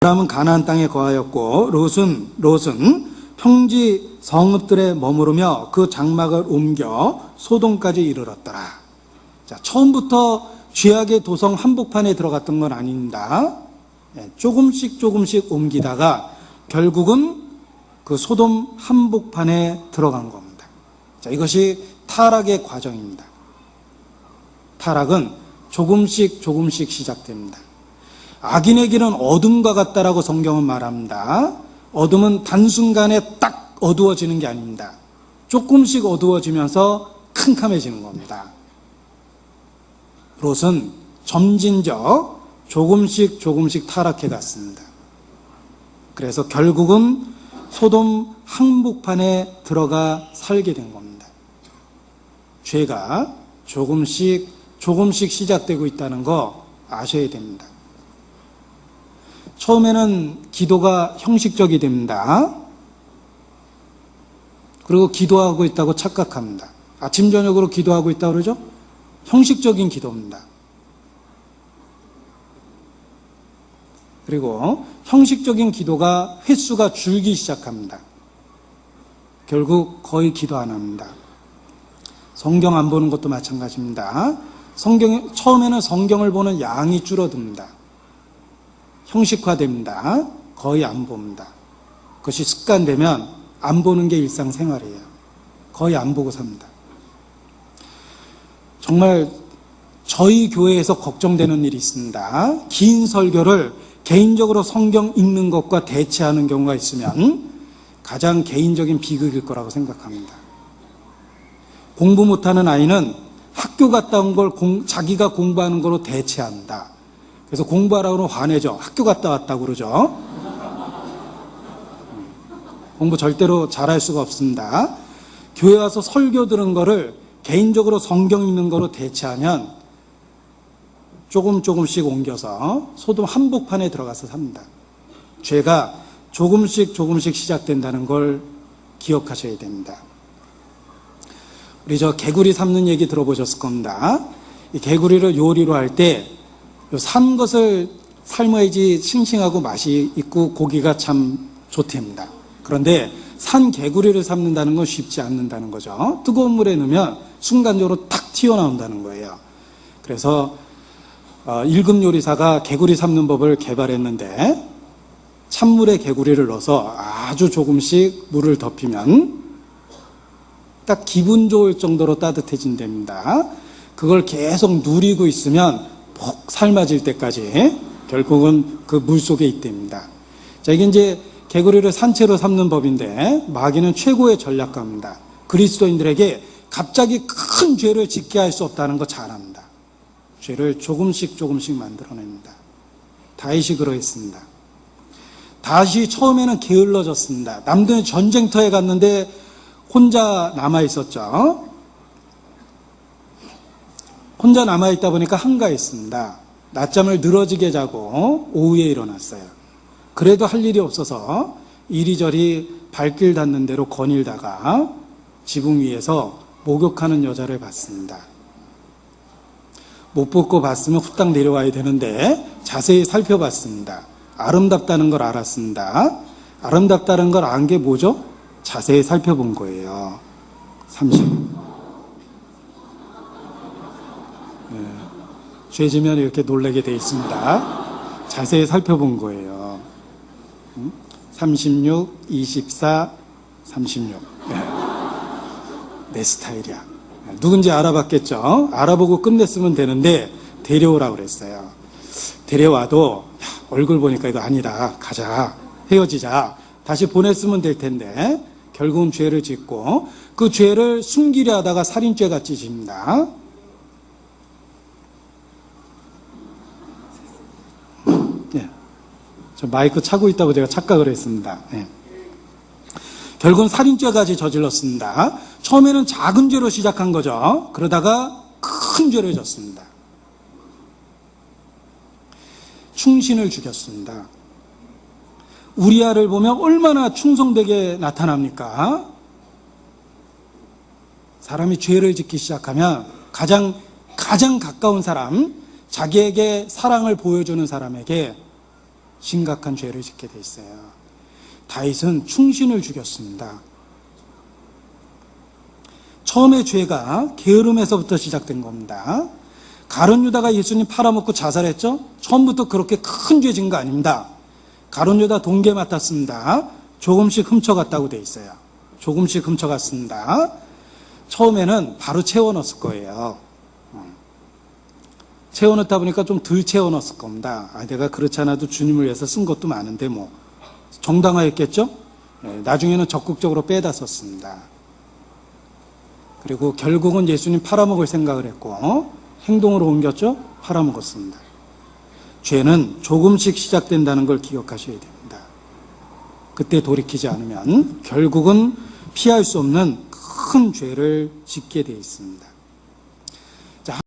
아브라함은 가나안 땅에 거하였고 롯은 평지 성읍들에 머무르며 그 장막을 옮겨 소돔까지 이르렀더라. 자, 처음부터 죄악의 도성 한복판에 들어갔던 건 아닙니다. 조금씩 옮기다가 결국은 그 소돔 한복판에 들어간 겁니다. 자, 이것이 타락의 과정입니다. 타락은 조금씩 시작됩니다. 악인의 길은 어둠과 같다라고 성경은 말합니다. 어둠은 단순간에 딱 어두워지는 게 아닙니다. 조금씩 어두워지면서 캄캄해지는 겁니다. 롯은 점진적 조금씩 타락해 갔습니다. 그래서 결국은 소돔 한복판에 들어가 살게 된 겁니다. 죄가 조금씩 시작되고 있다는 거 아셔야 됩니다. 처음에는 기도가 형식적이 됩니다. 그리고 기도하고 있다고 착각합니다. 아침 저녁으로 기도하고 있다고 그러죠? 형식적인 기도입니다. 그리고 형식적인 기도가 횟수가 줄기 시작합니다. 결국 거의 기도 안 합니다. 성경 안 보는 것도 마찬가지입니다. 처음에는 성경을 보는 양이 줄어듭니다. 형식화됩니다. 거의 안 봅니다. 그것이 습관되면 안 보는 게 일상생활이에요. 거의 안 보고 삽니다. 정말 저희 교회에서 걱정되는 일이 있습니다. 긴 설교를 개인적으로 성경 읽는 것과 대체하는 경우가 있으면 가장 개인적인 비극일 거라고 생각합니다. 공부 못하는 아이는 학교 갔다 온 걸 자기가 공부하는 거로 대체한다. 그래서 공부하라고 화내죠. 학교 갔다 왔다고 그러죠. 공부 절대로 잘할 수가 없습니다. 교회 와서 설교 들은 거를 개인적으로 성경 읽는 거로 대체하면 조금씩 옮겨서 소돔 한복판에 들어가서 삽니다. 죄가 조금씩 시작된다는 걸 기억하셔야 됩니다. 우리 개구리 삶는 얘기 들어보셨을 겁니다. 이 개구리를 요리로 할 때 산 것을 삶아야지 싱싱하고 맛이 있고 고기가 참 좋답니다. 그런데 산 개구리를 삶는다는 건 쉽지 않는다는 거죠. 뜨거운 물에 넣으면 순간적으로 탁 튀어나온다는 거예요. 그래서 1급 요리사가 개구리 삶는 법을 개발했는데 찬물에 개구리를 넣어서 아주 조금씩 물을 덮이면 딱 기분 좋을 정도로 따뜻해진답니다. 그걸 계속 누리고 있으면 푹 삶아질 때까지 결국은 그 물 속에 있답니다. 자, 이게 이제 개구리를 산채로 삶는 법인데 마귀는 최고의 전략가입니다. 그리스도인들에게 갑자기 큰 죄를 짓게 할 수 없다는 거 잘 압니다. 죄를 조금씩 만들어냅니다. 다윗이 그러했습니다. 다윗이 처음에는 게을러졌습니다. 남들은 전쟁터에 갔는데 혼자 남아있었죠. 혼자 남아있다 보니까 한가했습니다. 낮잠을 늘어지게 자고 오후에 일어났어요. 그래도 할 일이 없어서 이리저리 발길 닿는 대로 거닐다가 지붕 위에서 목욕하는 여자를 봤습니다. 못 보고 봤으면 후딱 내려와야 되는데 자세히 살펴봤습니다. 아름답다는 걸 알았습니다. 아름답다는 걸 안 게 뭐죠? 자세히 살펴본 거예요. 30. 죄지면 이렇게 놀라게 돼 있습니다. 자세히 살펴본 거예요. 36, 24, 36. 내 스타일이야. 누군지 알아봤겠죠? 알아보고 끝냈으면 되는데 데려오라고 그랬어요. 데려와도 얼굴 보니까 이거 아니다. 가자. 헤어지자. 다시 보냈으면 될 텐데 결국은 죄를 짓고 그 죄를 숨기려 하다가 살인죄가 찢습니다. 저 마이크 차고 있다고 제가 착각을 했습니다. 결국은 살인죄까지 저질렀습니다. 처음에는 작은 죄로 시작한 거죠. 그러다가 큰 죄를 졌습니다. 충신을 죽였습니다. 우리아를 보면 얼마나 충성되게 나타납니까? 사람이 죄를 짓기 시작하면 가장 가까운 사람, 자기에게 사랑을 보여주는 사람에게 심각한 죄를 짓게 돼 있어요. 다윗은 충신을 죽였습니다. 처음에 죄가 게으름에서부터 시작된 겁니다. 가룟 유다가 예수님 팔아먹고 자살했죠? 처음부터 그렇게 큰 죄 진 거 아닙니다. 가룟 유다 동계 맡았습니다. 조금씩 훔쳐갔다고 돼 있어요. 조금씩 훔쳐갔습니다. 처음에는 바로 채워넣었을 거예요. 채워넣다 보니까 좀 덜 채워넣었을 겁니다. 내가 그렇지 않아도 주님을 위해서 쓴 것도 많은데 뭐 정당화했겠죠? 나중에는 적극적으로 빼다 썼습니다. 그리고 결국은 예수님 팔아먹을 생각을 했고 행동으로 옮겼죠? 팔아먹었습니다. 죄는 조금씩 시작된다는 걸 기억하셔야 됩니다. 그때 돌이키지 않으면 결국은 피할 수 없는 큰 죄를 짓게 되어 있습니다.